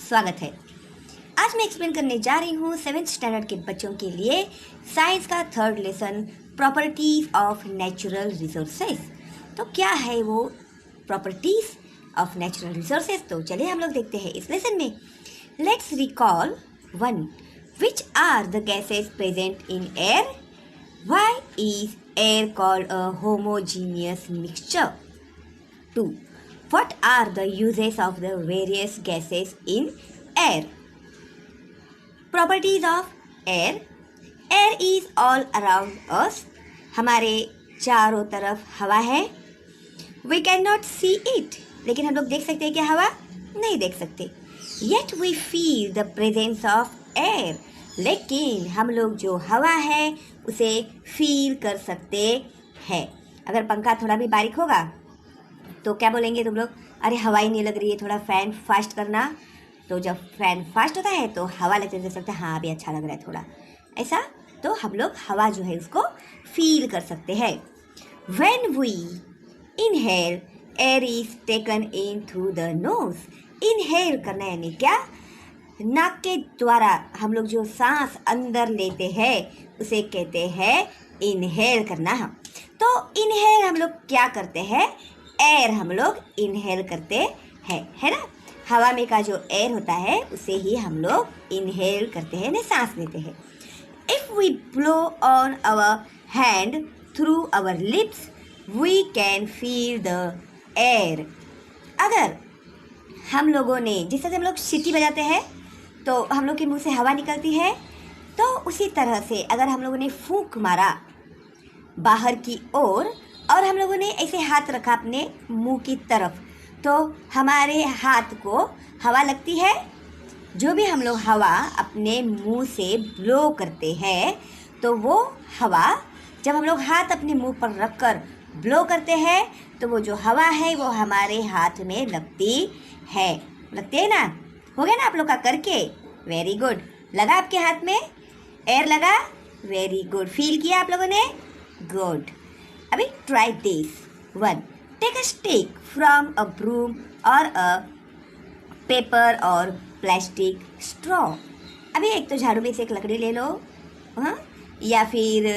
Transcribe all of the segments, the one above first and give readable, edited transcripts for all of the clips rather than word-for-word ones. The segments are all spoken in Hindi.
स्वागत है। आज मैं एक्सप्लेन करने जा रही हूँ 7th स्टैंडर्ड के बच्चों के लिए साइंस का 3rd lesson properties of natural resources. तो क्या है वो प्रॉपर्टीज ऑफ नेचुरल रिसोर्सेज, तो चलिए हम लोग देखते हैं इस लेसन में। Let's recall 1. Which are the gases present in air? Why is air called a homogeneous mixture? 2. What are the uses of the various gases in air? Properties of air. Air is all around us. हमारे चारों तरफ हवा है। We cannot see it. लेकिन हम लोग देख सकते हैं क्या हवा? नहीं देख सकते। Yet we feel the presence of air. लेकिन हम लोग जो हवा है उसे फील कर सकते हैं। अगर पंखा थोड़ा भी बारीक होगा तो क्या बोलेंगे तुम लोग? अरे हवा ही नहीं लग रही है, थोड़ा फैन फास्ट करना। तो जब फैन फास्ट होता है तो हवा लगते देख सकते हैं, हाँ अभी अच्छा लग रहा है थोड़ा ऐसा। तो हम लोग हवा जो है उसको फील कर सकते हैं। When we inhale, air is taken in through the nose. Inhale करना यानी क्या? नाक के द्वारा हम लोग जो सांस अंदर लेते हैं उसे कहते हैं इनहेल करना। तो इनहेल हम लोग क्या करते हैं? एयर हम लोग इनहेल करते हैं, है ना। हवा में का जो एयर होता है उसे ही हम लोग इनहेल करते हैं, ना सांस लेते हैं। If we blow on our hand through our lips we can feel the air. अगर हम लोगों ने, जिस तरह से हम लोग सीटी बजाते हैं तो हम लोग के मुंह से हवा निकलती है, तो उसी तरह से अगर हम लोगों ने फूंक मारा बाहर की ओर और हम लोगों ने ऐसे हाथ रखा अपने मुंह की तरफ, तो हमारे हाथ को हवा लगती है। जो भी हम लोग हवा अपने मुंह से ब्लो करते हैं तो वो हवा, जब हम लोग हाथ अपने मुंह पर रखकर ब्लो करते हैं तो वो जो हवा है वो हमारे हाथ में लगती है। लगती है ना? हो गया ना आप लोग का करके? Very good. लगा आपके हाथ में? एयर लगा? Very good. फील किया आप लोगों ने? गुड। अभी try this. 1. Take a stick from a broom और अ पेपर और प्लास्टिक स्ट्रॉ। अभी एक तो झाड़ू में से एक लकड़ी ले लो, हाँ, या फिर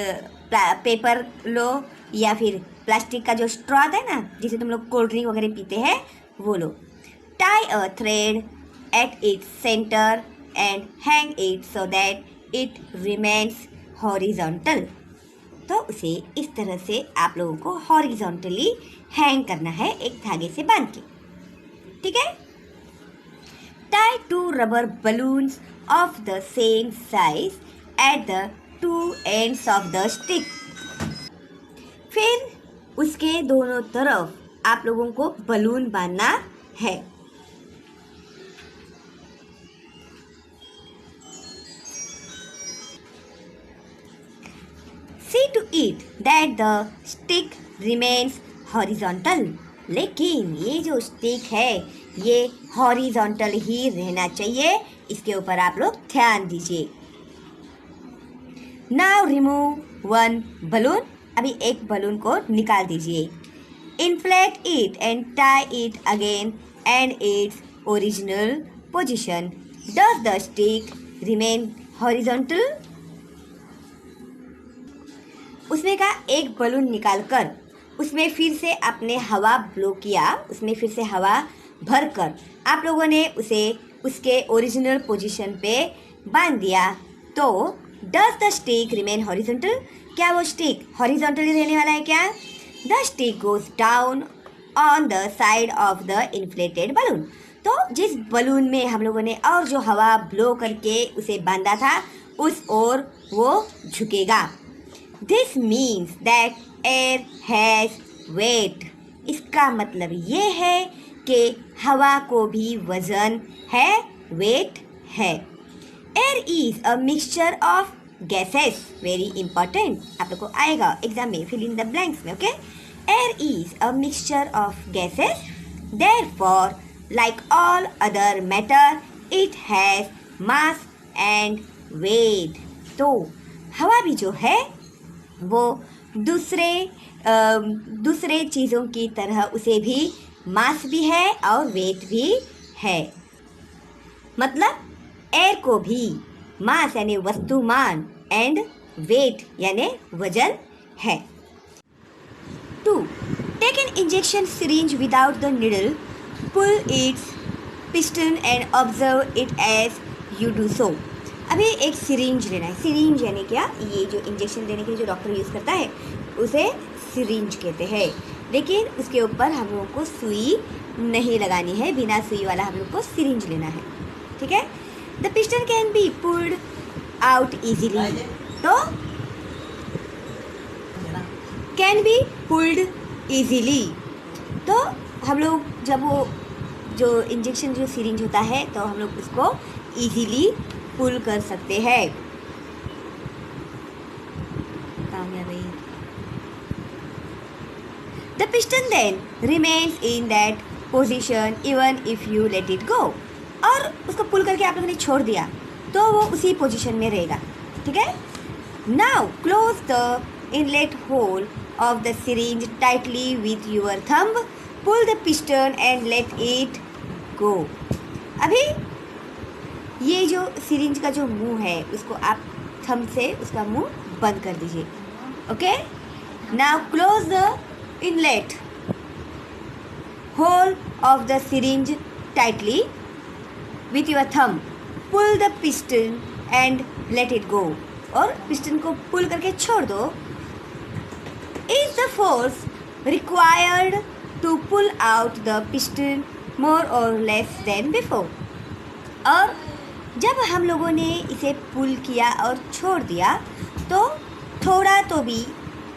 पेपर लो, या फिर प्लास्टिक का जो स्ट्रॉ आता है ना जिसे तुम लोग कोल्ड ड्रिंक वगैरह पीते हैं वो लो। Tie a thread at its centre and hang it so that it remains horizontal. तो उसे इस तरह से आप लोगों को हॉरिजॉन्टली हैंग करना है, एक धागे से बांध के, ठीक है। Tie 2 rubber balloons of the same size at the 2 ends of the stick. फिर उसके दोनों तरफ आप लोगों को बलून बांधना है। See to it that the stick remains horizontal. लेकिन ये जो स्टिक है ये हॉरिजॉन्टल ही रहना चाहिए, इसके ऊपर आप लोग ध्यान दीजिए। Now remove 1 balloon. अभी एक बलून को निकाल दीजिए। Inflate it and tie it again and its original position. Does the stick remain horizontal? उसमें का एक बलून निकालकर उसमें फिर से आपने हवा ब्लो किया, उसमें फिर से हवा भरकर आप लोगों ने उसे उसके ओरिजिनल पोजीशन पे बांध दिया, तो does the stick remain horizontal? क्या वो स्टिक हॉरिजॉन्टली रहने वाला है क्या? The stick goes down on the side of the inflated balloon. तो जिस बलून में हम लोगों ने और जो हवा ब्लो करके उसे बांधा था उस ओर वो झुकेगा। This means that air has weight. इसका मतलब ये है कि हवा को भी वजन है, वेट है। Air is a mixture of gases. Very important. आप लोग को आएगा एग्जाम में, fill in the blanks में, okay? Air is a mixture of gases. Therefore, like all other matter, it has mass and weight. तो हवा भी जो है वो दूसरे चीज़ों की तरह उसे भी मास भी है और वेट भी है। मतलब एयर को भी मास यानी वस्तुमान एंड वेट यानी वजन है। 2. Take an injection syringe without the needle, pull its piston and observe it as you do so. अभी एक सिरिंज लेना है। सिरिंज यानी क्या? ये जो इंजेक्शन देने के लिए जो डॉक्टर यूज़ करता है उसे सिरिंज कहते हैं, लेकिन उसके ऊपर हम लोगों को सुई नहीं लगानी है, बिना सुई वाला हम लोग को सिरिंज लेना है, ठीक है। The piston can be pulled out easily, तो कैन बी पुल्ड ईजीली, तो हम लोग जब वो जो इंजेक्शन जो सिरिंज होता है तो हम लोग उसको ईजीली पुल कर सकते हैं। कामयाबी। The piston then remains in that position even if you let it go, और उसको पुल करके आप लोगों ने छोड़ दिया तो वो उसी पोजीशन में रहेगा, ठीक है। Now close the inlet hole of the syringe tightly with your thumb, pull the piston and let it go. अभी ये जो सिरिंज का जो मुंह है उसको आप थंब से उसका मुंह बंद कर दीजिए, okay. Now close the inlet hole of the syringe tightly with your thumb, pull the piston and let it go, और पिस्टन को पुल करके छोड़ दो। Is the force required to pull out the piston more or less than before? और जब हम लोगों ने इसे पुल किया और छोड़ दिया तो थोड़ा तो भी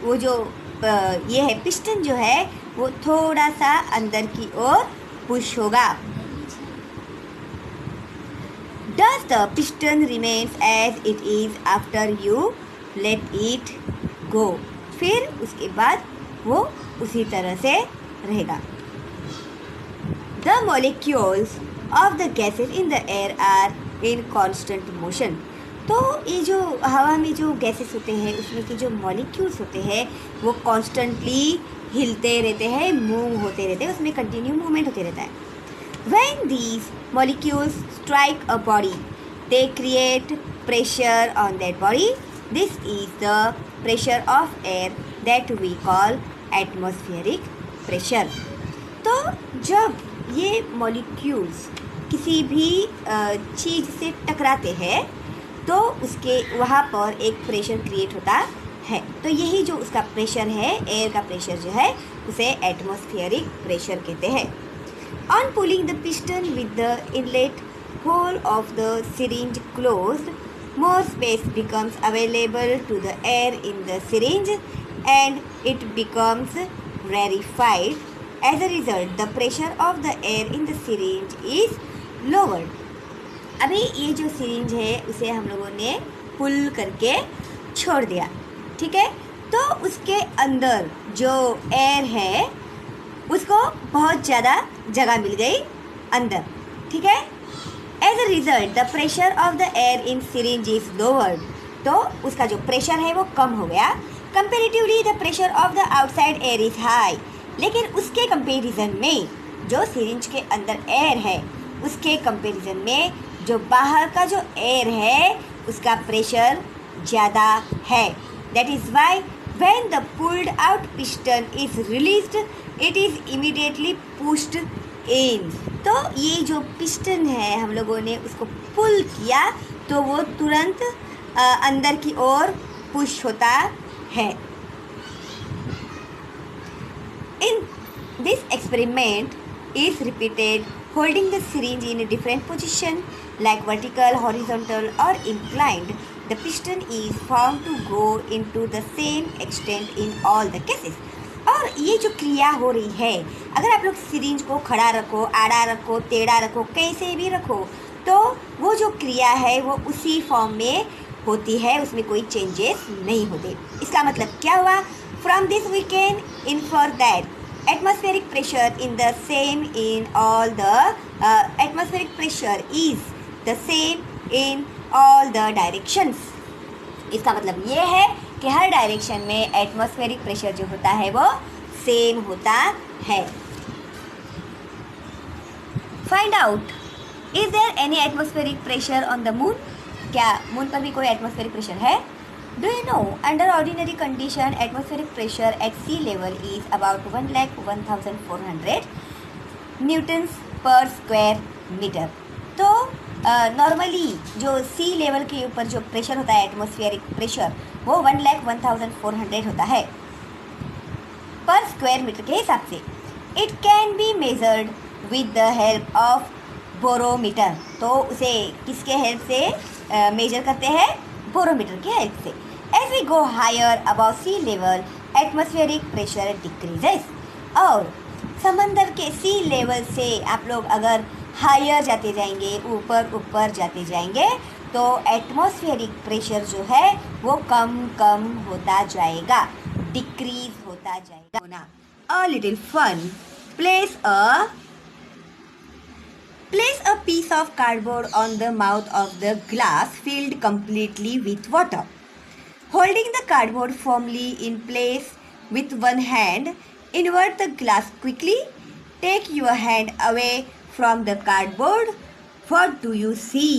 वो जो ये है पिस्टन जो है वो थोड़ा सा अंदर की ओर पुश होगा। Does the piston remains as it is after you let it go? फिर उसके बाद वो उसी तरह से रहेगा। The molecules of the gases in the air are in constant motion, तो ये जो हवा में जो गैसेस होते हैं उसमें के जो मॉलिक्यूल्स होते हैं वो कॉन्स्टेंटली हिलते रहते हैं, मूव होते रहते हैं, उसमें कंटिन्यू मूवमेंट होते रहता है। When these molecules strike a body they create pressure on that body, this is the pressure of air that we call atmospheric pressure. तो जब ये मॉलिक्यूल्स किसी भी चीज़ से टकराते हैं तो उसके वहाँ पर एक प्रेशर क्रिएट होता है, तो यही जो उसका प्रेशर है, एयर का प्रेशर जो है उसे एटमॉस्फेरिक प्रेशर कहते हैं। On pulling the piston with the inlet hole of the syringe closed, more space becomes available to the air in the syringe and it becomes rarefied. As a result, the pressure of the air in the syringe is lowered. अभी ये जो सिरिंज है उसे हम लोगों ने पुल करके छोड़ दिया, ठीक है, तो उसके अंदर जो एयर है उसको बहुत ज़्यादा जगह मिल गई अंदर, ठीक है। As a result, the pressure of the air in syringe is lowered. तो उसका जो प्रेशर है वो कम हो गया। Comparatively, the pressure of the outside air is high. लेकिन उसके कंपेरिजन में जो सिरिंज के अंदर एयर है उसके कंपेरिजन में जो बाहर का जो एयर है उसका प्रेशर ज़्यादा है। That is why when the pulled out piston is released, it is immediately pushed in. तो ये जो पिस्टन है हम लोगों ने उसको पुल किया तो वो तुरंत अंदर की ओर पुश होता है। In this experiment is repeated holding the syringe in a different position like vertical, horizontal और inclined. The piston is found to go into the same extent in all the cases. और ये जो क्रिया हो रही है, अगर आप लोग सिरिंज को खड़ा रखो, आड़ा रखो, टेढ़ा रखो, कैसे भी रखो, तो वो जो क्रिया है वो उसी फॉर्म में होती है, उसमें कोई चेंजेस नहीं होते। इसका मतलब क्या हुआ? From this we can infer that atmospheric pressure in the same in all the atmospheric pressure is the same in all the directions. इसका मतलब ये है कि हर डायरेक्शन में एटमॉस्फेरिक प्रेशर जो होता है वो सेम होता है। Find out is there any atmospheric pressure on the moon? क्या मून पर भी कोई एटमॉस्फेरिक प्रेशर है? Do you know under ordinary condition atmospheric pressure at sea level is about 1,01,400 newtons per square metre. तो नॉर्मली जो सी लेवल के ऊपर जो प्रेशर होता है एटमॉस्फेरिक प्रेशर वो 1,01,400 होता है पर स्क्वायर मीटर के हिसाब से। It can be measured with the help of barometer. तो उसे किसके हेल्प से मेजर करते हैं? बोरोमीटर के हेल्प से। As we go higher above sea level atmospheric pressure decreases. और समंदर के सी लेवल से आप लोग अगर हायर जाते जाएंगे, ऊपर ऊपर जाते जाएंगे, तो एटमॉस्फेरिक प्रेशर जो है वो कम कम होता जाएगा, डिक्रीज होता जाएगा। A little fun, place a piece of cardboard on the mouth of the glass filled completely with water. Holding the cardboard firmly in place with one hand, invert the glass quickly. Take your hand away from the cardboard. What do you see?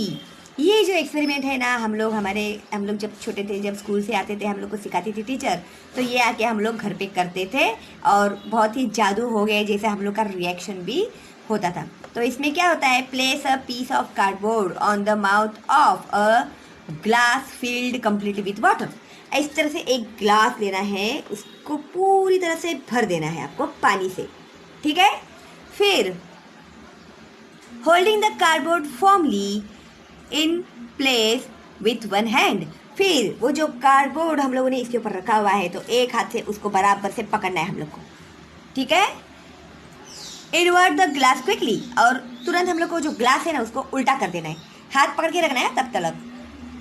ये जो एक्सपेरिमेंट है ना, हम लोग जब छोटे थे, जब स्कूल से आते थे, हम लोग को सिखाती थी टीचर, तो ये आके हम लोग घर पे करते थे और बहुत ही जादू हो गए जैसे हम लोग का रिएक्शन भी होता था। तो इसमें क्या होता है? Place a piece of cardboard on the mouth of a glass filled completely with water. इस तरह से एक ग्लास लेना है, उसको पूरी तरह से भर देना है आपको पानी से, ठीक है? फिर holding the cardboard formally in place with one hand. फिर वो जो कार्डबोर्ड हम लोगों ने इसके ऊपर रखा हुआ है, तो एक हाथ से उसको बराबर से पकड़ना है हम लोग को, ठीक है? इनवर्ट द ग्लास क्विकली, और तुरंत हम लोग को जो ग्लास है ना उसको उल्टा कर देना है, हाथ पकड़ के रखना है तब तक।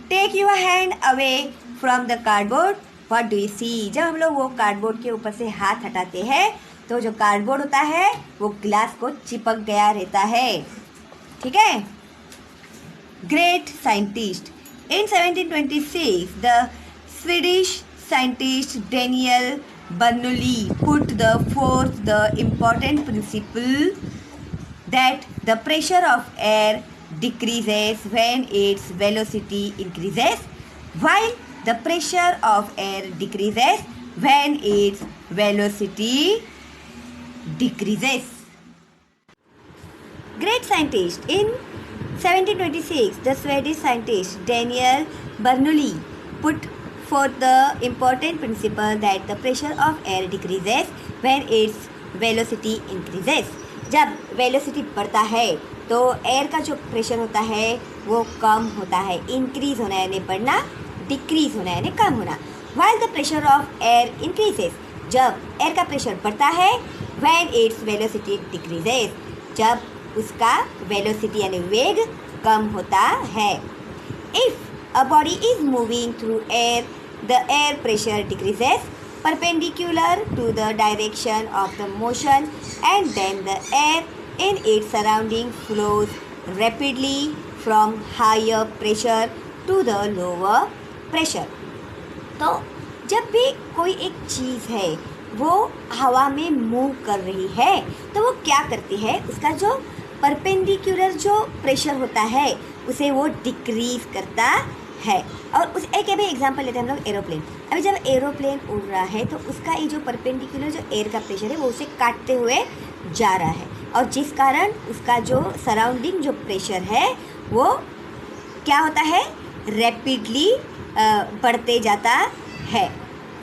Take your hand away from the cardboard, what do you see? जब हम लोग वो कार्डबोर्ड के ऊपर से हाथ हटाते हैं तो जो कार्डबोर्ड होता है वो ग्लास को चिपक गया रहता है, ठीक है? Great scientist. In 1726 the Swedish scientist Daniel Bernoulli put forth the important principle that the pressure of air decreases when its velocity increases, while the pressure of air decreases when its velocity decreases. Great scientist. In 1726, the Swedish scientist Daniel Bernoulli put for the important principle that the pressure of air decreases when its velocity increases. जब वेलोसिटी बढ़ता है तो एयर का जो प्रेशर होता है वो कम होता है, इंक्रीज होना यानी बढ़ना, डिक्रीज होना यानी कम होना। while the pressure of air increases, जब एयर का प्रेशर बढ़ता है, when its velocity decreases, जब उसका वेलोसिटी यानी वेग कम होता है। if a body is moving through air, the air pressure decreases perpendicular to the direction of the motion, and then the air in its surrounding flows rapidly from higher pressure to the lower pressure. तो जब भी कोई एक चीज़ है वो हवा में मूव कर रही है तो वो क्या करती है? उसका जो परपेंडिकुलर जो प्रेशर होता है उसे वो डिक्रीज करता है। और उस एक अभी एग्जांपल लेते हैं हम लोग, एरोप्लेन। अभी जब एरोप्लेन उड़ रहा है तो उसका ये जो परपेंडिकुलर जो एयर का प्रेशर है वो उसे काटते हुए जा रहा है, और जिस कारण उसका जो सराउंडिंग जो प्रेशर है वो क्या होता है? रैपिडली बढ़ते जाता है,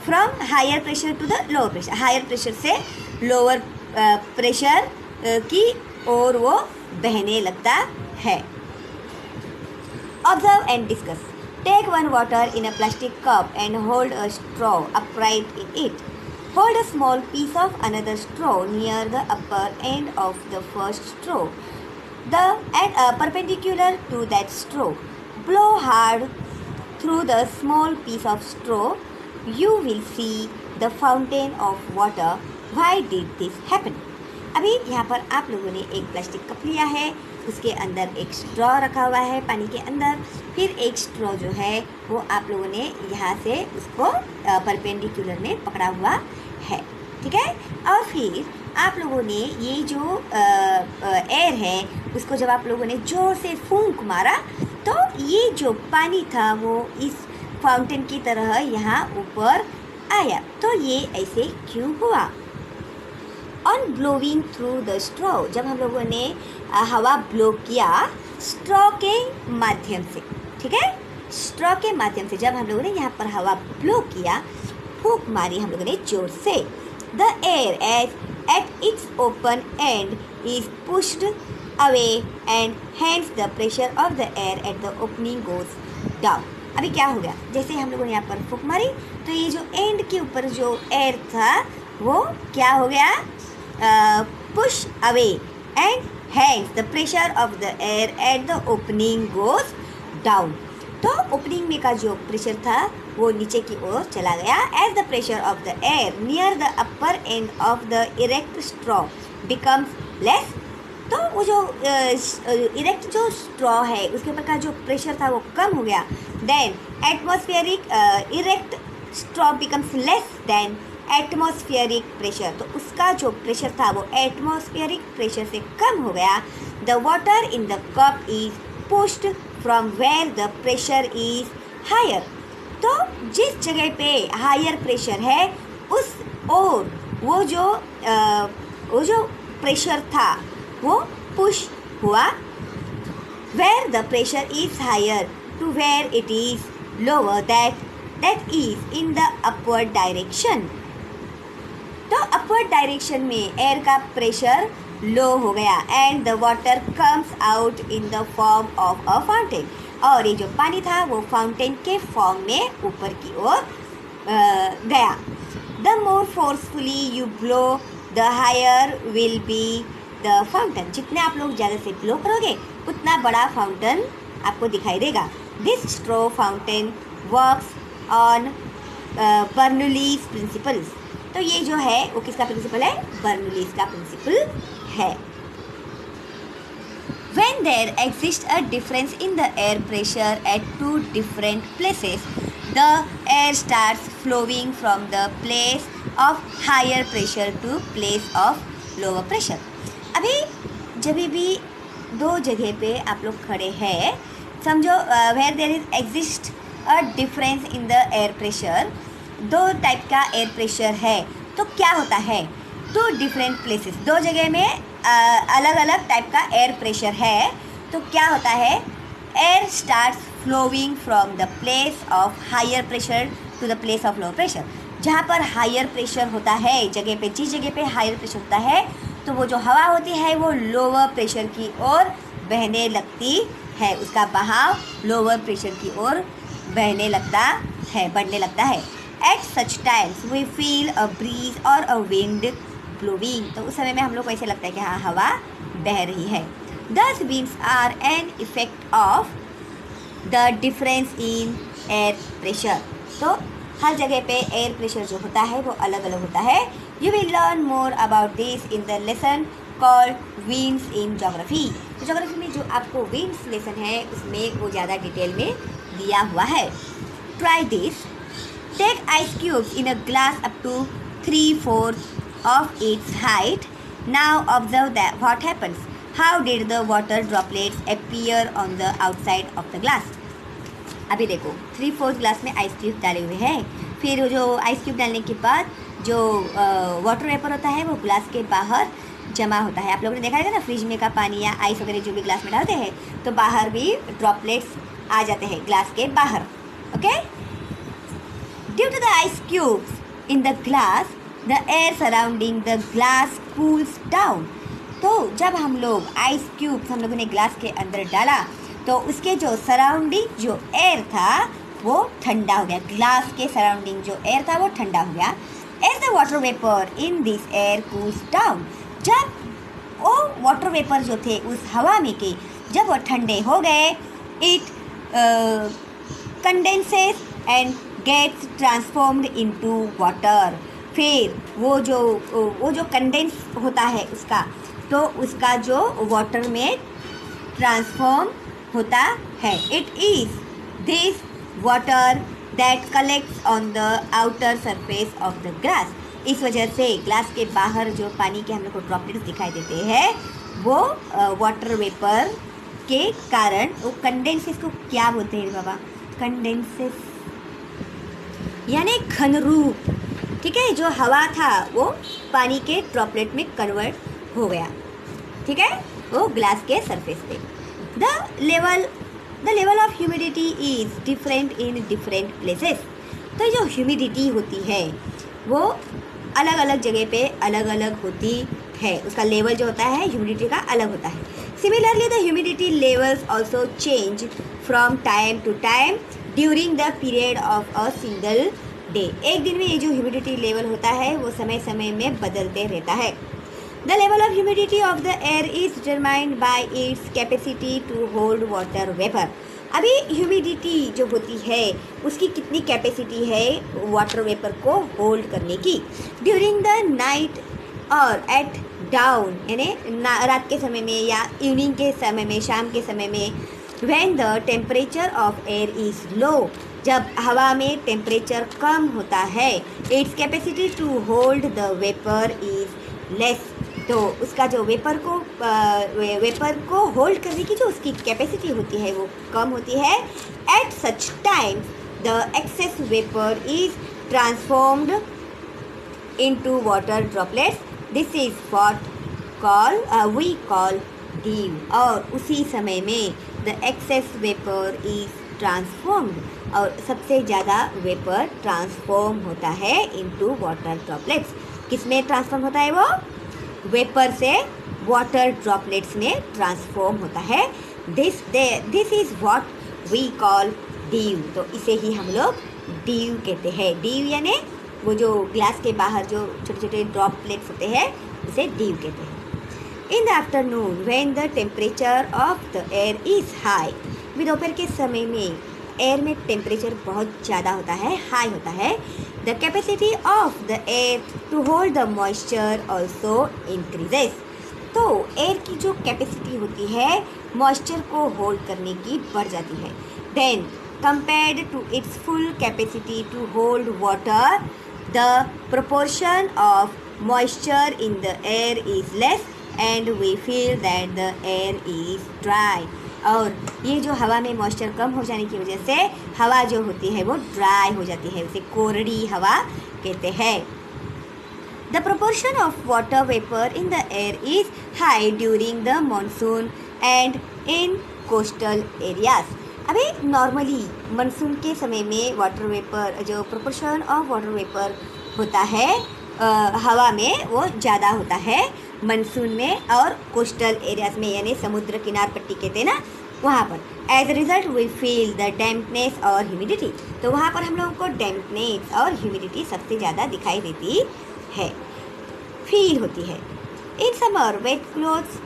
from higher pressure to the lower pressure. Higher pressure से लोअर प्रेशर की ओर वो बहने लगता है। Observe and discuss. Take one water in a plastic cup and hold a straw upright in it. Hold a small piece of another straw near the upper end of the first straw, and perpendicular to that straw. Blow hard through the small piece of straw. You will see the fountain of water. Why did this happen? अभी यहाँ पर आप लोगों ने एक प्लास्टिक कप लिया है, उसके अंदर एक स्ट्रॉ रखा हुआ है पानी के अंदर, फिर एक स्ट्रॉ जो है वो आप लोगों ने यहाँ से उसको परपेंडिकुलर में पकड़ा हुआ है, ठीक है? और फिर आप लोगों ने ये जो एयर है उसको जब आप लोगों ने ज़ोर से फूंक मारा तो ये जो पानी था वो इस फाउंटेन की तरह यहाँ ऊपर आया। तो ये ऐसे क्यों हुआ? On blowing through the straw, जब हम लोगों ने हवा ब्लो किया स्ट्रॉ के माध्यम से, ठीक है, स्ट्रॉ के माध्यम से जब हम लोगों ने यहाँ पर हवा ब्लो किया, फूंक मारी हम लोगों ने जोर से, the air at its open end is pushed away and hence the pressure of the air at the opening goes down. अभी क्या हो गया, जैसे हम लोगों ने यहाँ पर फूंक मारी तो ये जो एंड के ऊपर जो एयर था वो क्या हो गया, push away and hence the pressure of the air at the opening goes down. तो ओपनिंग में का जो प्रेशर था वो नीचे की ओर चला गया। As the pressure of the air near the upper end of the erect straw becomes less, तो वो जो इरेक्ट जो स्ट्रॉ है उसके ऊपर का जो प्रेशर था वो कम हो गया। Then atmospheric erect straw becomes less than atmospheric pressure, तो उसका जो प्रेशर था वो एटमॉस्फेरिक प्रेशर से कम हो गया। The water in the cup is pushed from where the pressure is higher, तो जिस जगह पे हायर प्रेशर है उस ओर वो जो प्रेशर था वो पुश हुआ। Where the pressure is higher to where it is lower that is in the upward direction, तो अपवर्ड डायरेक्शन में एयर का प्रेशर लो हो गया and the water comes out in the form of a fountain, और ये जो पानी था वो फाउंटेन के फॉर्म में ऊपर की ओर गया। The more forcefully you blow the higher will be the fountain, जितने आप लोग ज़्यादा से ब्लो करोगे उतना बड़ा फाउंटेन आपको दिखाई देगा। This straw fountain works on Bernoulli's principles, तो ये जो है वो किसका प्रिंसिपल है, बर्नौलीज का प्रिंसिपल है। When there exists a difference in the air pressure at two different places, the air starts flowing from the place of higher pressure to place of lower pressure। अभी जब भी दो जगह पे आप लोग खड़े हैं, समझो where there is exist a difference in the air pressure, दो टाइप का एयर प्रेशर है, तो क्या होता है, टू डिफरेंट प्लेसेस, दो जगह में अलग अलग टाइप का एयर प्रेशर है, तो क्या होता है, air starts flowing from the place of higher pressure to the place of lower pressure. जहाँ पर हायर प्रेशर होता है जगह पे, जिस जगह पे हायर प्रेशर होता है तो वो जो हवा होती है वो लोअर प्रेशर की ओर बहने लगती है, उसका बहाव लोअर प्रेशर की ओर बहने लगता है, बढ़ने लगता है। At such times we feel a breeze और अ विंड ब्लोइंग, तो उस समय में हम लोग को ऐसे लगता है कि हाँ हवा बह रही है। These winds are an effect of the difference in air pressure, तो हर जगह पे एयर प्रेशर जो होता है वो अलग अलग होता है। You will learn more about this in the lesson called winds in geography, तो ज्योग्राफी में जो आपको विंड्स लेसन है उसमें वो ज़्यादा डिटेल में दिया हुआ है। Try this, take ice cubes in a glass up to 3/4 of its height. Now observe that what happens. How did the water droplets appear on the outside of the glass? अभी देखो 3/4 ग्लास में आइस क्यूब डाले हुए हैं, फिर जो आइस क्यूब डालने के बाद जो वाटर वेपर होता है वो ग्लास के बाहर जमा होता है। आप लोगों ने देखा है ना फ्रिज में का पानी या आइस वगैरह जो भी ग्लास में डालते हैं तो बाहर भी ड्रॉपलेट्स आ जाते हैं ग्लास के बाहर। Okay, due to the ice cubes in the glass the air surrounding the glass cools down, तो जब हम लोग आइस क्यूब्स हम लोगों ने ग्लास के अंदर डाला तो उसके जो सराउंडिंग जो एयर था वो ठंडा हो गया, ग्लास के सराउंडिंग जो एयर था वो ठंडा हो गया। As the water vapour in this air cools down, जब वो वाटर वेपर जो थे उस हवा में के जब वो ठंडे हो गए, it condenses and gets transformed into water, फिर वो जो कंडेंस होता है उसका, तो उसका जो वाटर में ट्रांसफॉर्म होता है। It is this water that collects on the outer surface of the glass, इस वजह से ग्लास के बाहर जो पानी के हम लोग को ड्रॉपलेट्स दिखाई देते हैं वो वाटर वेपर के कारण वो कंडेंसेस को क्या बोलते हैं बाबा? कंडेंसेस यानी घनरूप, ठीक है। जो हवा था वो पानी के ड्रॉपलेट में कन्वर्ट हो गया, ठीक है, वो ग्लास के सरफेस पे। The level of humidity is different in different places. तो जो ह्यूमिडिटी होती है वो अलग अलग जगह पे अलग अलग होती है, उसका लेवल जो होता है ह्यूमिडिटी का अलग होता है। Similarly the humidity levels also change from time to time during the period of a single day. एक दिन में ये जो ह्यूमिडिटी लेवल होता है वो समय समय में बदलते रहता है। The level of humidity of the air is determined by its capacity to hold water vapour. अभी ह्यूमिडिटी जो होती है उसकी कितनी कैपेसिटी है वाटर वेपर को होल्ड करने की। ड्यूरिंग द नाइट और एट डाउन यानी रात के समय में या इवनिंग के समय में, शाम के समय में, when the temperature of air is low, जब हवा में टेम्परेचर कम होता है, its capacity to hold the vapour is less. तो उसका जो वेपर को होल्ड करने की जो उसकी कैपेसिटी होती है वो कम होती है। At such time the excess vapour is transformed into water droplets. This is what we call dew. और उसी समय में the excess vapour is transformed, और सबसे ज़्यादा वेपर ट्रांसफॉर्म होता है इनटू वाटर ड्रॉपलेट्स। किस में ट्रांसफॉर्म होता है वो? वेपर से वाटर ड्रॉपलेट्स में ट्रांसफॉर्म होता है। This is what we call dew. तो इसे ही हम लोग डीव कहते हैं। डीव यानी वो जो ग्लास के बाहर जो छोटे छोटे ड्रॉपलेट्स होते हैं उसे डीव कहते हैं। In the afternoon when the temperature of the air is high, दोपहर के समय में एयर में टेम्परेचर बहुत ज़्यादा होता है, हाई होता है। The capacity of the air to hold the moisture also increases. तो एयर की जो कैपेसिटी होती है मॉइस्चर को होल्ड करने की बढ़ जाती है। Then compared to its full capacity to hold water, the proportion of moisture in the air is less and we feel that the air is dry। और ये जो हवा में मॉइस्चर कम हो जाने की वजह से हवा जो होती है वो ड्राई हो जाती है, उसे कोरडी हवा कहते हैं। The proportion of water vapor in the air is high during the monsoon and in coastal areas। अभी नॉर्मली मानसून के समय में वाटर वेपर जो प्रोपोर्शन ऑफ वाटर वेपर होता है हवा में वो ज़्यादा होता है मानसून में और कोस्टल एरियाज़ में, यानी समुद्र किनार पट्टी कहते हैं ना, वहाँ पर। As a result we feel the dampness और ह्यूमिडिटी। तो वहाँ पर हम लोगों को डैम्पनेस और ह्यूमिडिटी सबसे ज़्यादा दिखाई देती है, फील होती है। In summer wet clothes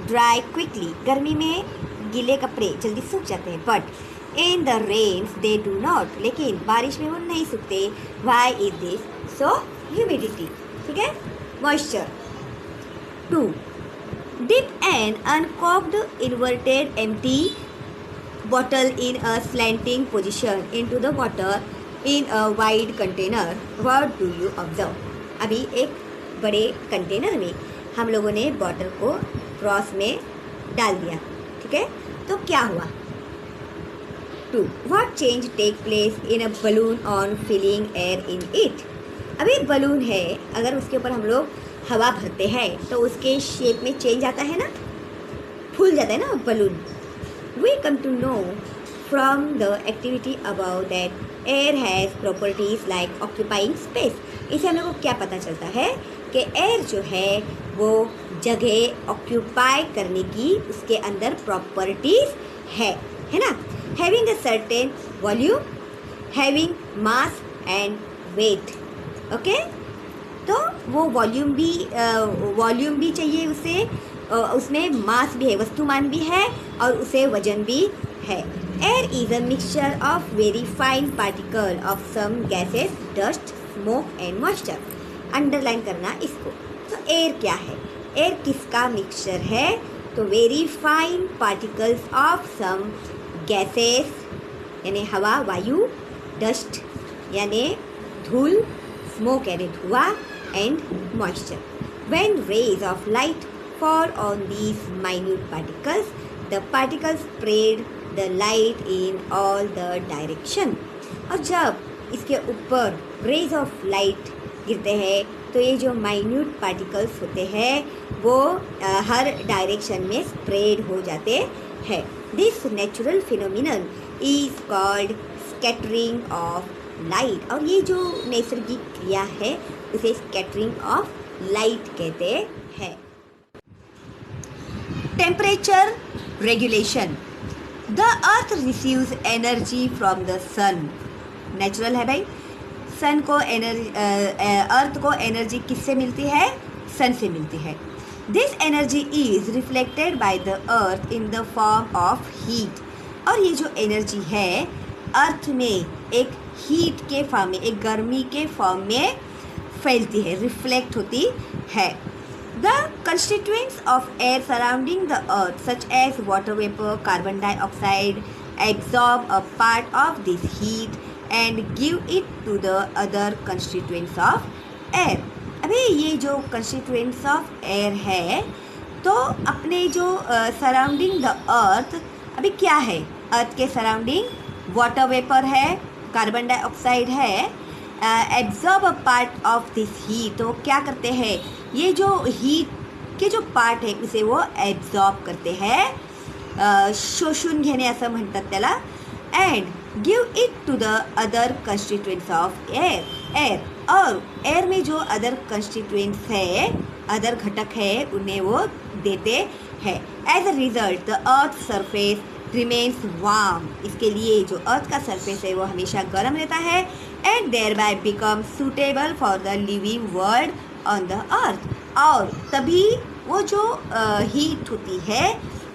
dry quickly. गर्मी में गीले कपड़े जल्दी सूख जाते हैं। But in the rains they do not. लेकिन बारिश में वो नहीं सूखते। Why is this? So humidity, ठीक है, moisture. 2. Dip an uncorked inverted empty bottle in a slanting position into the water in a wide container. What do you observe? अभी एक बड़े कंटेनर में हम लोगों ने बॉटल को क्रॉस में डाल दिया, ठीक है, तो क्या हुआ? 2. What change take place in a balloon on filling air in it? अभी बलून है, अगर उसके ऊपर हम लोग हवा भरते हैं तो उसके शेप में चेंज आता है ना, फूल जाता है ना balloon. We come to know from the activity about that air has properties like occupying space. इससे हम लोग को क्या पता चलता है कि एयर जो है वो जगह ऑक्यूपाई करने की उसके अंदर प्रॉपर्टीज़ है ना। Having a certain volume, having mass and weight. Okay, तो वो वॉल्यूम भी चाहिए उसे, उसमें मास भी है, वस्तुमान भी है और उसे वजन भी है। Air is a mixture of very fine particle of some gases, dust, smoke and moisture. Underline करना इसको। तो एयर क्या है? एयर किसका मिक्सचर है? तो very fine particles of some gases यानी हवा, वायु, डस्ट यानी धूल, स्मोक यानी धुआं and moisture. When rays of light fall on these minute particles, the particles spread the light in all the direction. और जब इसके ऊपर रेज ऑफ लाइट गिरते हैं तो ये जो माइन्यूट पार्टिकल्स होते हैं वो हर डायरेक्शन में स्प्रेड हो जाते हैं. This natural phenomenon is called scattering of light. और ये जो नैसर्गिक क्रिया है उसे स्कैटरिंग ऑफ लाइट कहते हैं. Temperature regulation. The earth receives energy from the sun. Natural है भाई. सन को अर्थ को एनर्जी किससे मिलती है? सन से मिलती है. This energy is reflected by the earth in the form of heat. और ये जो एनर्जी है अर्थ में एक हीट के फॉर्म में, एक गर्मी के फॉर्म में फैलती है, रिफ्लेक्ट होती है. The constituents of air surrounding the earth such as water vapour, carbon dioxide absorb a part of this heat and give it to the other constituents of air. अभी ये जो constituents of air है तो अपने जो सराउंडिंग द अर्थ, अभी क्या है अर्थ के सराउंडिंग? वाटर वेपर है, कार्बन डाइऑक्साइड है, absorb a part of this heat. तो क्या करते हैं? ये जो हीट के जो पार्ट है उसे वो एब्जॉर्ब करते हैं, शोषून घेणे असं म्हणतात त्याला. And give it to the other constituents of air. और एयर में जो अदर कंस्टिट्यूएंट्स है, अदर घटक है, उन्हें वो देते हैं. As a result the earth surface remains warm. इसके लिए जो अर्थ का सरफेस है वो हमेशा गर्म रहता है. And thereby become suitable for the living world on the earth. और तभी वो जो हीट होती है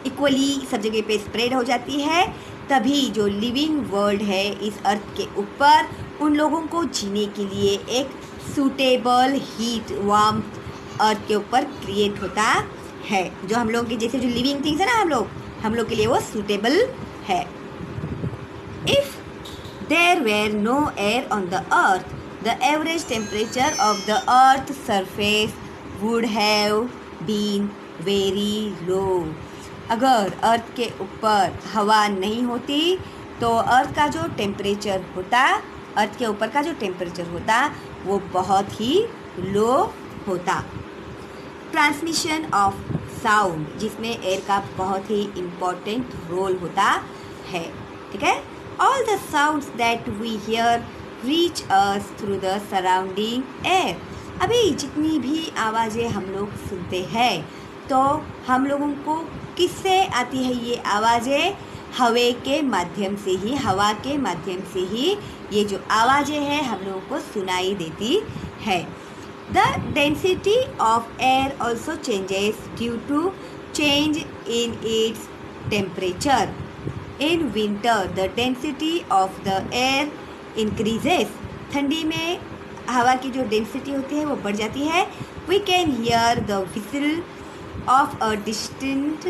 इक्वली सब जगह पे स्प्रेड हो जाती है. तभी जो लिविंग वर्ल्ड है इस अर्थ के ऊपर, उन लोगों को जीने के लिए एक सूटेबल हीट वार्म अर्थ के ऊपर क्रिएट होता है. जो हम लोग के जैसे जो लिविंग थिंग्स है ना, हम लोग के लिए वो सूटेबल है. If there were no air on the earth, the average temperature of the earth surface would have been very low. अगर अर्थ के ऊपर हवा नहीं होती तो अर्थ का जो टेम्परेचर होता, अर्थ के ऊपर का जो टेम्परेचर होता वो बहुत ही लो होता. ट्रांसमिशन ऑफ साउंड, जिसमें एयर का बहुत ही इम्पोर्टेंट रोल होता है. ठीक है. All the sounds that we hear reach us through the surrounding air. अभी जितनी भी आवाज़ें हम लोग सुनते हैं तो हम लोगों को किससे आती है ये आवाज़ें? हवा के माध्यम से ही, हवा के माध्यम से ही ये जो आवाज़ें हैं हम लोगों को सुनाई देती है. The density of air also changes due to change in its temperature. In winter the density of the air increases. ठंडी में हवा की जो डेंसिटी होती है वो बढ़ जाती है. We can hear the whistle of a distant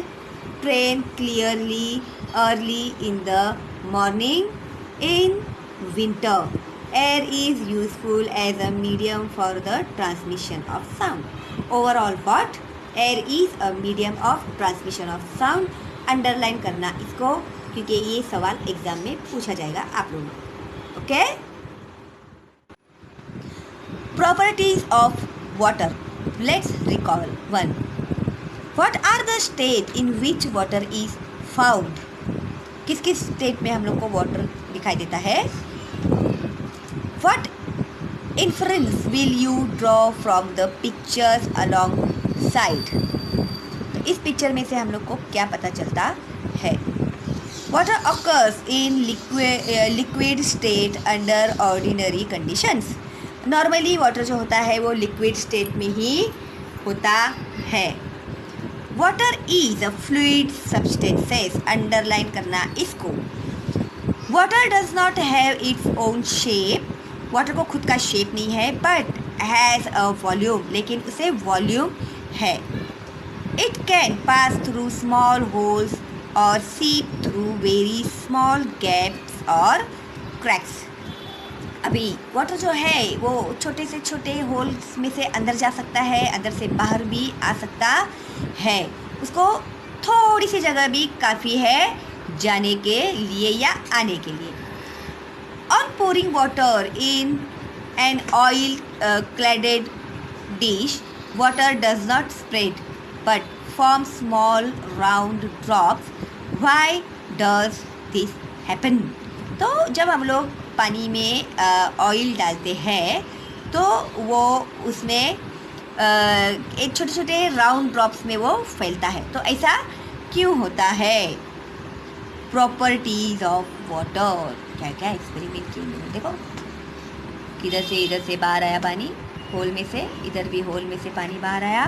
train clearly early in the morning. In winter, air is useful as a medium for the transmission of sound. Overall, what? Air is a medium of transmission of sound. Underline करना इसको क्योंकि ये सवाल एग्जाम में पूछा जाएगा आप लोगों को. Okay. Properties of water. Let's recall. 1. What are the state in which water is found? किस किस स्टेट में हम लोग को वाटर दिखाई देता है? What inference will you draw from the pictures alongside? तो इस पिक्चर में से हम लोग को क्या पता चलता है? Water occurs in liquid state under ordinary conditions. Normally water जो होता है वो लिक्विड स्टेट में ही होता है. Water is a fluid substances. Underline करना इसको. Water does not have its own shape. Water को खुद का शेप नहीं है बट हैज़ अ वॉल्यूम, लेकिन उसे वॉल्यूम है. It can pass through small holes और सीप थ्रू वेरी स्मॉल गैप्स और क्रैक्स. अभी वाटर जो है वो छोटे से छोटे होल्स में से अंदर जा सकता है, अंदर से बाहर भी आ सकता है। उसको थोड़ी सी जगह भी काफ़ी है जाने के लिए या आने के लिए। On pouring water in an oil cladded dish, water does not spread but forms small round drops. Why does this happen? तो जब हम लोग पानी में ऑयल डालते हैं तो वो उसमें एक छोटे छोटे राउंड ड्रॉप्स में वो फैलता है। तो ऐसा क्यों होता है? प्रॉपर्टीज ऑफ वाटर, क्या क्या एक्सपेरिमेंट किए मैंने। देखो किधर से इधर से बाहर आया पानी, होल में से, इधर भी होल में से पानी बाहर आया,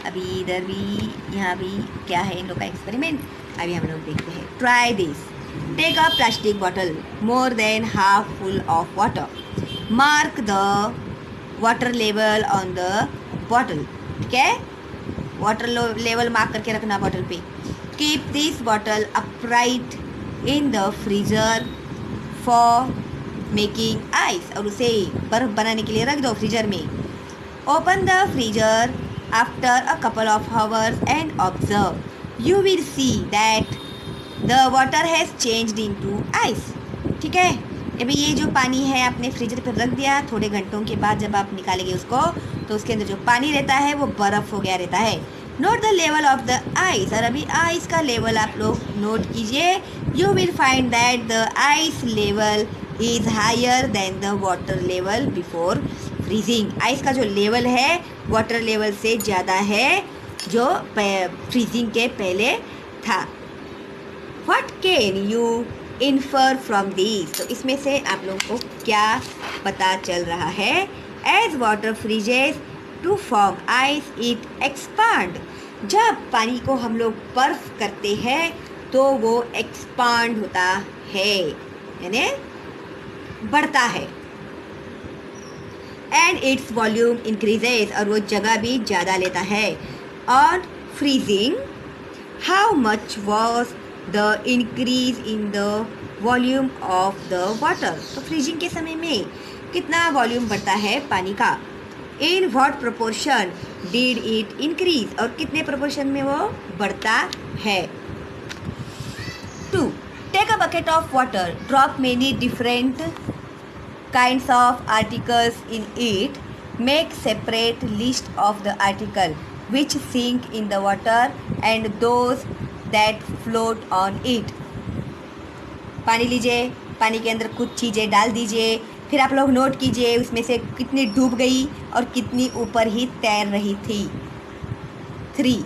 अभी इधर भी, यहाँ भी। क्या है इन लोग का एक्सपेरिमेंट, अभी हम लोग देखते हैं। Try this. Take a plastic bottle more than half full of water, mark the water level on the bottle. ठीक है, वाटर लेवल मार्क करके रखना बॉटल पे। Keep this bottle upright in the freezer for making ice, और उसे बर्फ बनाने के लिए रख दो फ्रीजर में। Open the freezer after a couple of hours and observe, you will see that the water has changed into ice. ठीक है, अभी ये जो पानी है आपने फ्रीजर पर रख दिया, थोड़े घंटों के बाद जब आप निकालेंगे उसको तो उसके अंदर जो पानी रहता है वो बर्फ़ हो गया रहता है। Note the level of the ice, और अभी आइस का लेवल आप लोग नोट कीजिए। You will find that the ice level is higher than the water level before freezing. Ice का जो लेवल है वाटर लेवल से ज़्यादा है जो फ्रीजिंग के पहले था। What can you infer from these? तो इसमें से आप लोगों को क्या पता चल रहा है? As water freezes to form ice, it expand. जब पानी को हम लोग बर्फ करते हैं तो वो एक्सपांड होता है, यानी बढ़ता है। And its volume increases, और वो जगह भी ज़्यादा लेता है। On freezing, how much was the increase in the volume of the water? तो फ्रीजिंग के समय में कितना वॉल्यूम बढ़ता है पानी का? In what proportion did it increase? और कितने प्रोपोर्शन में वो बढ़ता है? 2. Take a bucket of water, drop many different kinds of articles in it, make separate list of the article which sink in the water and those that float on it. पानी लीजिए, पानी के अंदर कुछ चीज़ें डाल दीजिए, फिर आप लोग नोट कीजिए उसमें से कितनी डूब गई और कितनी ऊपर ही तैर रही थी। 3.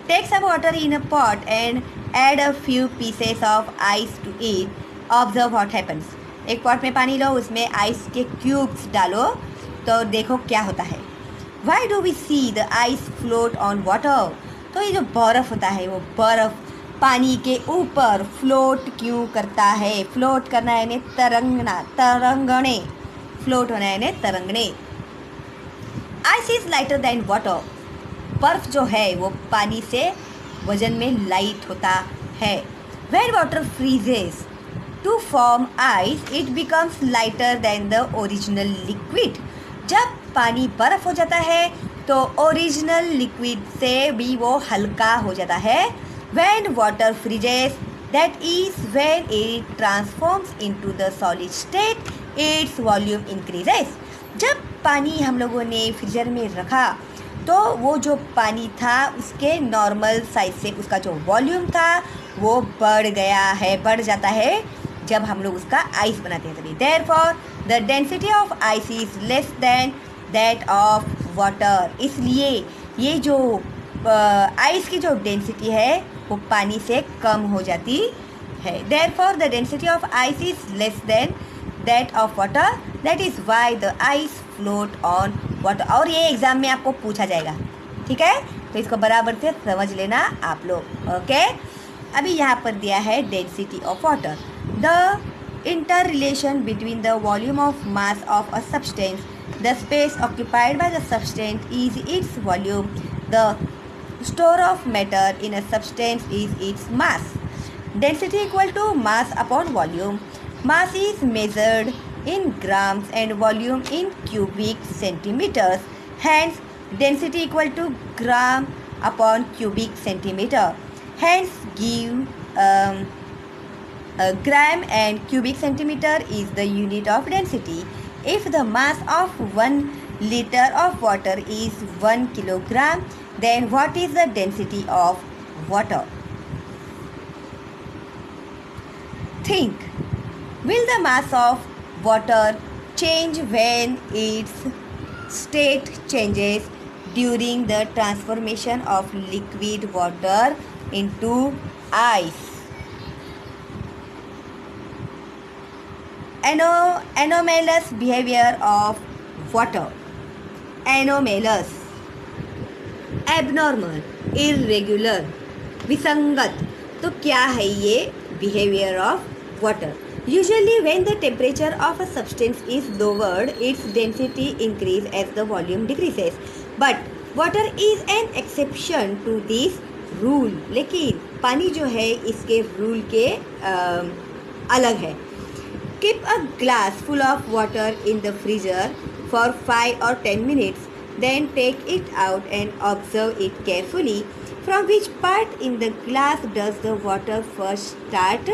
Take some water in a pot and add a few pieces of ice to it. Observe what happens. एक पॉट में पानी लो, उसमें आइस के क्यूब्स डालो, तो देखो क्या होता है। Why do we see the ice float on water? तो ये जो बर्फ़ होता है वो बर्फ़ पानी के ऊपर फ्लोट क्यों करता है? फ्लोट करना यानी तरंगना, तरंगणे, फ्लोट होना यानी तरंगणे। Ice is lighter than water, बर्फ जो है वो पानी से वजन में लाइट होता है। When water freezes to form ice it becomes lighter than the original liquid. जब पानी बर्फ हो जाता है तो ओरिजिनल लिक्विड से भी वो हल्का हो जाता है। When water freezes, that is when it transforms into the solid state, its volume increases. जब पानी हम लोगों ने फ्रीजर में रखा तो वो जो पानी था उसके नॉर्मल साइज से उसका जो वॉल्यूम था वो बढ़ गया है, बढ़ जाता है जब हम लोग उसका आइस बनाते हैं तभी। Therefore, the density of ice is less than that of water. इसलिए ये जो आइस की जो डेंसिटी है वो पानी से कम हो जाती है। Therefore, the density of ice is less than that of water. That is why the ice float on water. और ये एग्ज़ाम में आपको पूछा जाएगा, ठीक है? तो इसको बराबर से समझ लेना आप लोग, ओके? अभी यहाँ पर दिया है density of water. The inter relation between the volume of mass of a substance, the space occupied by the substance is its volume, the store of matter in a substance is its mass. Density equal to mass upon volume. Mass is measured in grams and volume in cubic centimeters. Hence, density equal to gram upon cubic centimeter. Hence, give a gram and cubic centimeter is the unit of density. If the mass of 1 liter of water is 1 kilogram, then what is the density of water? Think. Will the mass of water change when its state changes during the transformation of liquid water into ice? Anomalous behavior of water. Anomalous, abnormal, irregular, विसंगत. तो क्या है ये behavior of water? Usually when the temperature of a substance is lowered, its density increases as the volume decreases. But water is an exception to this rule. लेकिन पानी जो है इसके रूल के अलग है. Keep a glass full of water in the freezer for 5 or 10 minutes. Then take it out and observe it carefully. From which part in the glass does the water first start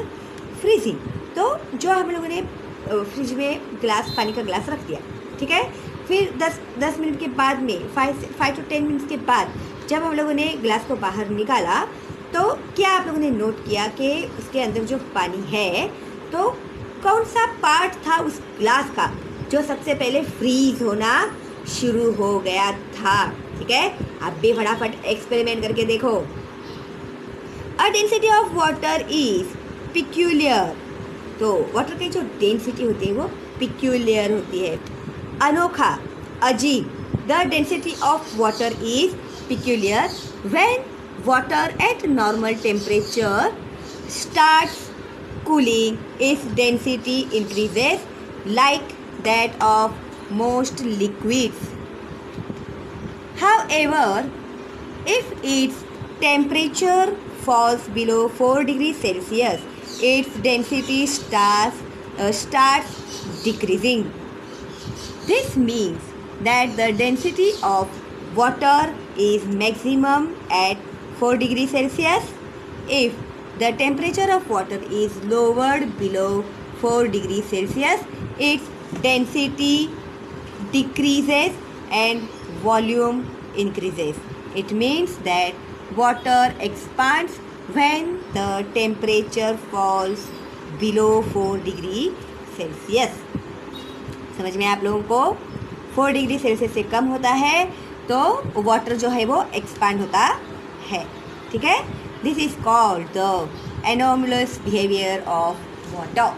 freezing? तो जो हम लोगों ने फ्रिज में पानी का ग्लास रख दिया, ठीक है. फिर 10 मिनट के बाद में 5 to 10 मिनट्स के बाद जब हम लोगों ने ग्लास को बाहर निकाला, तो क्या आप लोगों ने नोट किया कि उसके अंदर जो पानी है, तो कौन सा पार्ट था उस ग्लास का जो सबसे पहले फ्रीज होना शुरू हो गया था? ठीक है, आप भी फटाफट एक्सपेरिमेंट करके देखो. अ density of water is peculiar. तो वाटर की जो डेंसिटी होती है वो पिक्यूलियर होती है, अनोखा, अजीब. The density of water is peculiar when water at normal temperature starts cooling, its density increases like that of most liquids. However, if its temperature falls below 4 degrees Celsius, its density starts decreasing. This means that the density of water is maximum at 4 degrees Celsius. If the temperature of water is lowered below 4 degrees Celsius, its density decreases and volume increases. It means that water expands when the temperature falls below 4 degree Celsius. समझ में आप लोगों को? 4 डिग्री सेल्सियस से कम होता है तो वाटर जो है वो एक्सपांड होता है, ठीक है. This is called the anomalous behavior of water.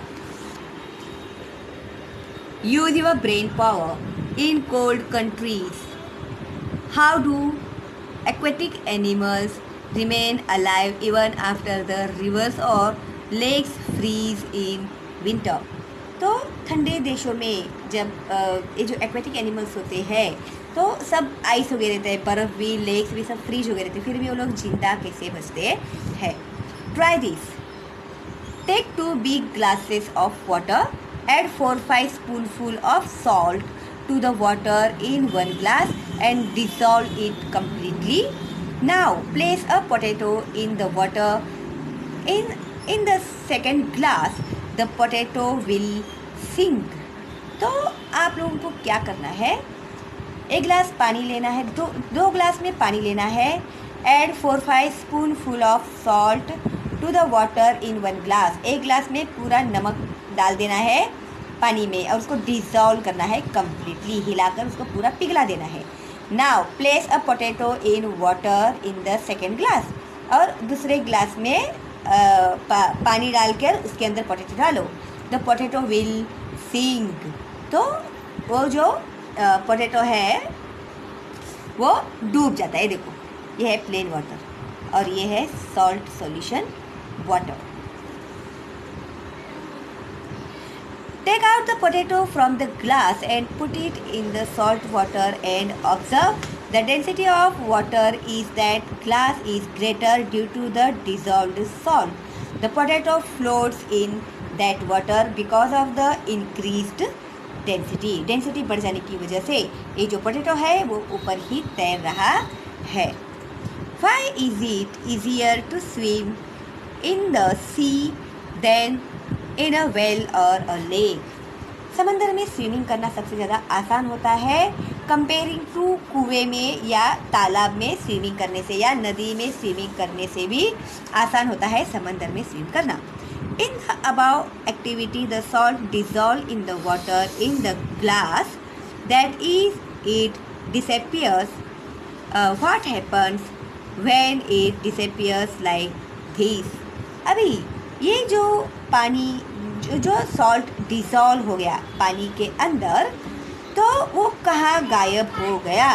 Use your brain power in cold countries. How do aquatic animals remain alive even after the rivers or lakes freeze in winter? तो ठंडे देशों में जब ये जो एक्वेटिक एनिमल्स होते हैं तो सब आइस हो गए रहते हैं, बर्फ़ भी, लेक्स भी सब फ्रीज हो गए रहते हैं, फिर भी वो लोग जिंदा कैसे बचते हैं? Try this. Take 2 big glasses of water, add 4-5 spoonful of salt to the water in 1 glass and dissolve it completely. Now place a potato in the water. In the second glass the potato will sink. तो आप लोगों को क्या करना है? एक गिलास पानी लेना है, दो ग्लास में पानी लेना है. Add 4-5 spoonful of salt to the water in 1 glass. एक ग्लास में पूरा नमक डाल देना है पानी में और उसको डिज़ोल्व करना है कम्प्लीटली, हिलाकर उसको पूरा पिघला देना है. Now place a potato in water in the second glass. और दूसरे ग्लास में पानी डालकर उसके अंदर पोटैटो डालो. The potato will sink. तो वो जो पोटैटो है वो डूब जाता है. देखो ये है प्लेन वाटर और ये है salt solution water. Take out the potato from the glass and put it in the salt water and observe. The density of water is that glass is greater due to the dissolved salt. The potato floats in that water because of the increased density बढ़ जाने की वजह से ये जो पोटैटो है वो ऊपर ही तैर रहा है। Why is it easier to swim in the sea than in a well or a lake? समंदर में स्विमिंग करना सबसे ज़्यादा आसान होता है कंपेयरिंग टू कुएं में या तालाब में स्विमिंग करने से, या नदी में स्विमिंग करने से भी आसान होता है समंदर में स्विम करना। In the above activity, the salt dissolve in the water in the glass. That is, it disappears. What happens when it disappears like this? अभी ये जो पानी जो सॉल्ट डिसॉल्व हो गया पानी के अंदर, तो वो कहाँ गायब हो गया?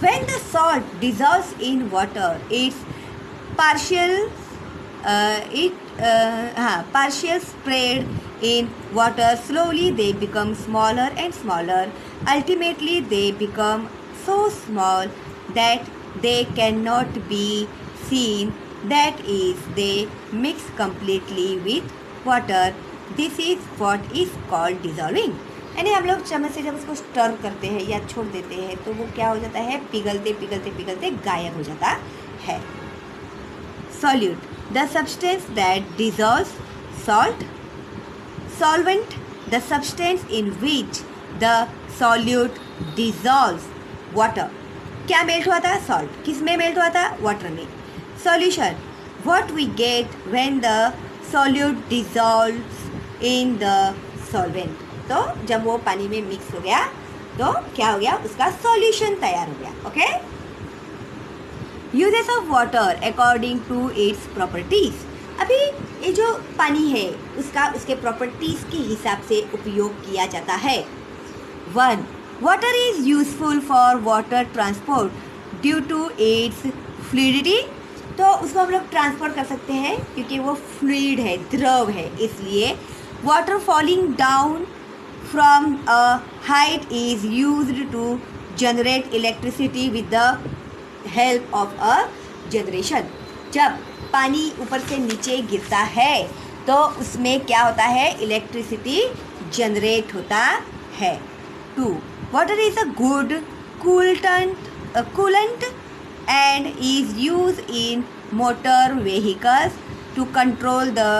When the salt dissolves in water, its partial spread in water. Slowly they become smaller and smaller. Ultimately they become so small that they cannot be seen. That is, they mix completely with water. This is what is called dissolving. यानी हम लोग चम्मच से जब उसको स्टर करते हैं या छोड़ देते हैं तो वो क्या हो जाता है? पिघलते पिघलते पिघलते गायब हो जाता है। Solute, the substance that dissolves salt. Solvent, the substance in which the solute dissolves water. क्या मेल्ट हुआ था? सॉल्ट। किस में मेल्ट हुआ था? वाटर में। Solution, what we get when the solute dissolves in the solvent. तो जब वो पानी में मिक्स हो गया तो क्या हो गया? उसका सॉल्यूशन तैयार हो गया। Okay. Uses of water according to its properties. अभी ये जो पानी है उसके प्रॉपर्टीज के हिसाब से उपयोग किया जाता है। 1. Water is useful for water transport due to its fluidity. तो उसको हम लोग ट्रांसपोर्ट कर सकते हैं क्योंकि वो फ्लूइड है, द्रव है, इसलिए water falling down from a height is used to generate electricity with the help of a generation. जब पानी ऊपर से नीचे गिरता है तो उसमें क्या होता है? इलेक्ट्रिसिटी जनरेट होता है। 2. Water is a good coolant and is used in motor vehicles to control the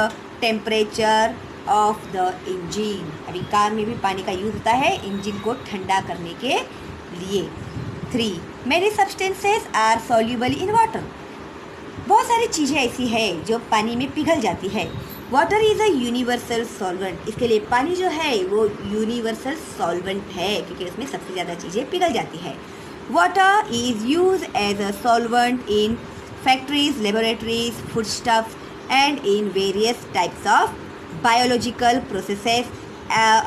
temperature of the engine. अभी कार में भी पानी का यूज़ होता है इंजन को ठंडा करने के लिए। 3. Many substances are soluble in water. बहुत सारी चीज़ें ऐसी है जो पानी में पिघल जाती है। Water is a universal solvent. इसके लिए पानी जो है वो यूनिवर्सल सॉल्वेंट है क्योंकि उसमें सबसे ज़्यादा चीज़ें पिघल जाती है। Water is used as a solvent in factories, laboratories, foodstuffs, and in various types of biological processes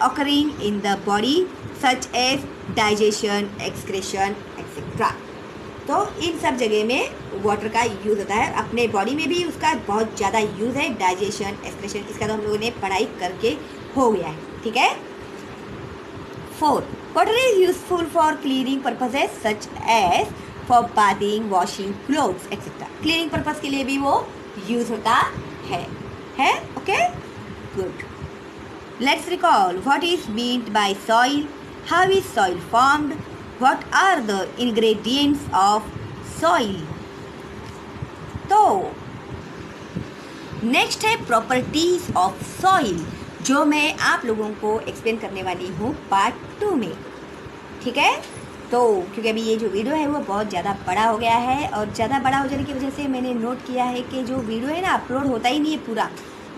occurring in the body, such as digestion, excretion, etc. तो इन सब जगह में वाटर का यूज़ होता है। अपने बॉडी में भी उसका बहुत ज़्यादा यूज़ है। डाइजेशन, एक्सक्रेशन, इसका तो हम लोगों ने पढ़ाई करके हो गया है। ठीक है। 4. Water is useful for cleaning purposes such as for bathing, washing clothes, etc. Cleaning purpose के लिए भी वो यूज़ होता है। Okay? Good. Let's recall what is meant by soil. How is soil formed? What are the ingredients of soil? तो नेक्स्ट है प्रॉपर्टीज ऑफ सॉइल, जो मैं आप लोगों को एक्सप्लेन करने वाली हूँ पार्ट 2 में। ठीक है। तो क्योंकि अभी ये जो वीडियो है वो बहुत ज़्यादा बड़ा हो गया है और ज़्यादा बड़ा हो जाने की वजह से मैंने नोट किया है कि जो वीडियो है ना अपलोड होता ही नहीं है, पूरा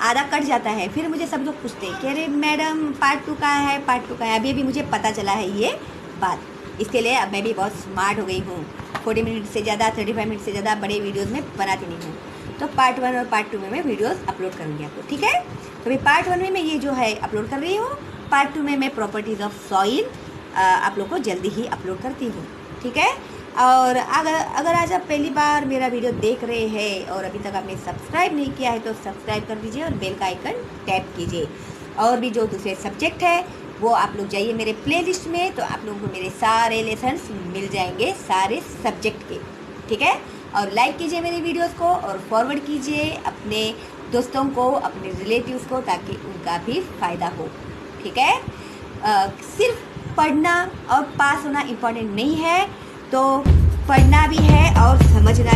आधा कट जाता है। फिर मुझे सब लोग पूछते हैं कि अरे मैडम पार्ट 2 कहाँ है, पार्ट 2 कहाँ है। अभी मुझे पता चला है ये बात, इसके लिए अब मैं भी बहुत स्मार्ट हो गई हूँ। 40 मिनट से ज़्यादा, 35 मिनट से ज़्यादा बड़े वीडियोज़ में बनाती नहीं हूँ। तो पार्ट 1 और पार्ट 2 में मैं वीडियोज़ अपलोड करूँगी आपको। ठीक है। तो अभी पार्ट 1 में मैं ये जो है अपलोड कर रही हूँ, पार्ट 2 में मैं प्रॉपर्टीज़ ऑफ सॉइल आप लोग को जल्दी ही अपलोड करती हूँ। ठीक है। और अगर आज आप पहली बार मेरा वीडियो देख रहे हैं और अभी तक आपने सब्सक्राइब नहीं किया है तो सब्सक्राइब कर दीजिए और बेल का आइकन टैप कीजिए। और भी जो दूसरे सब्जेक्ट है वो आप लोग जाइए मेरे प्लेलिस्ट में, तो आप लोगों को मेरे सारे लेसन्स मिल जाएंगे सारे सब्जेक्ट के। ठीक है। और लाइक कीजिए मेरी वीडियोस को और फॉरवर्ड कीजिए अपने दोस्तों को, अपने रिलेटिव्स को, ताकि उनका भी फ़ायदा हो। ठीक है? सिर्फ पढ़ना और पास होना इम्पोर्टेंट नहीं है, तो पढ़ना भी है और समझना